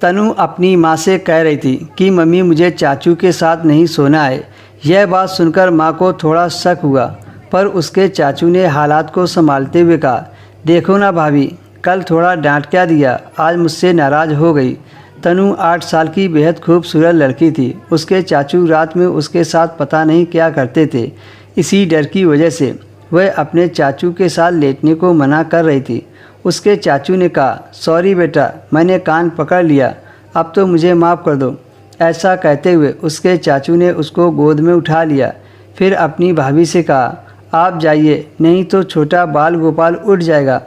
तनु अपनी माँ से कह रही थी कि मम्मी मुझे चाचू के साथ नहीं सोना है। यह बात सुनकर माँ को थोड़ा शक हुआ, पर उसके चाचू ने हालात को संभालते हुए कहा, देखो ना भाभी, कल थोड़ा डांट क्या दिया, आज मुझसे नाराज़ हो गई। तनु 8 साल की बेहद खूबसूरत लड़की थी। उसके चाचू रात में उसके साथ पता नहीं क्या करते थे। इसी डर की वजह से वह अपने चाचू के साथ लेटने को मना कर रही थी। उसके चाचू ने कहा, सॉरी बेटा, मैंने कान पकड़ लिया, अब तो मुझे माफ़ कर दो। ऐसा कहते हुए उसके चाचू ने उसको गोद में उठा लिया। फिर अपनी भाभी से कहा, आप जाइए, नहीं तो छोटा बाल गोपाल उठ जाएगा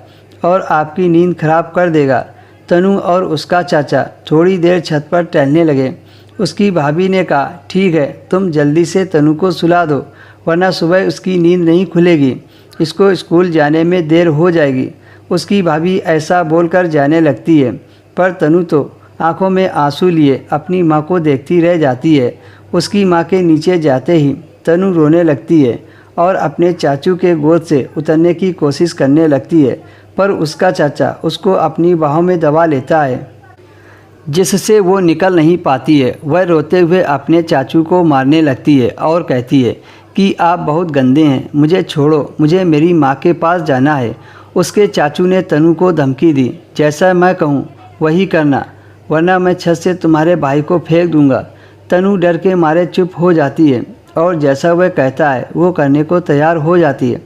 और आपकी नींद खराब कर देगा। तनु और उसका चाचा थोड़ी देर छत पर टहलने लगे। उसकी भाभी ने कहा, ठीक है, तुम जल्दी से तनु को सुला दो, वरना सुबह उसकी नींद नहीं खुलेगी, इसको स्कूल जाने में देर हो जाएगी। उसकी भाभी ऐसा बोलकर जाने लगती है, पर तनु तो आंखों में आंसू लिए अपनी माँ को देखती रह जाती है। उसकी माँ के नीचे जाते ही तनु रोने लगती है और अपने चाचू के गोद से उतरने की कोशिश करने लगती है, पर उसका चाचा उसको अपनी बाहों में दबा लेता है, जिससे वो निकल नहीं पाती है। वह रोते हुए अपने चाचू को मारने लगती है और कहती है कि आप बहुत गंदे हैं, मुझे छोड़ो, मुझे मेरी माँ के पास जाना है। उसके चाचू ने तनु को धमकी दी, जैसा मैं कहूँ वही करना, वरना मैं छत से तुम्हारे भाई को फेंक दूंगा। तनु डर के मारे चुप हो जाती है और जैसा वह कहता है वो करने को तैयार हो जाती है।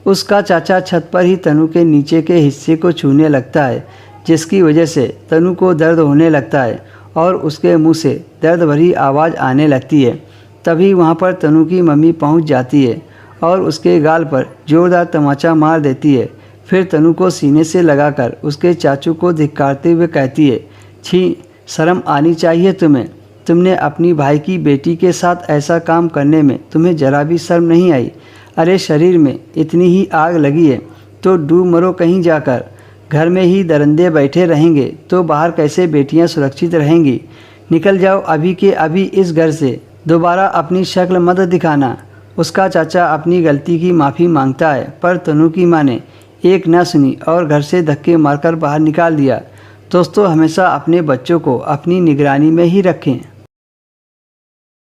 उसका चाचा छत पर ही तनु के नीचे के हिस्से को छूने लगता है, जिसकी वजह से तनु को दर्द होने लगता है और उसके मुंह से दर्द भरी आवाज़ आने लगती है। तभी वहाँ पर तनु की मम्मी पहुँच जाती है और उसके गाल पर ज़ोरदार तमाचा मार देती है। फिर तनु को सीने से लगाकर उसके चाचू को धिक्कारते हुए कहती है, छी, शर्म आनी चाहिए तुम्हें, तुमने अपनी भाई की बेटी के साथ ऐसा काम करने में तुम्हें जरा भी शर्म नहीं आई। अरे शरीर में इतनी ही आग लगी है तो डूब मरो कहीं जाकर, घर में ही दरिंदे बैठे रहेंगे तो बाहर कैसे बेटियां सुरक्षित रहेंगी। निकल जाओ अभी के अभी इस घर से, दोबारा अपनी शक्ल मत दिखाना। उसका चाचा अपनी गलती की माफ़ी मांगता है, पर तनु की माँ ने एक न सुनी और घर से धक्के मारकर बाहर निकाल दिया। दोस्तों, हमेशा अपने बच्चों को अपनी निगरानी में ही रखें।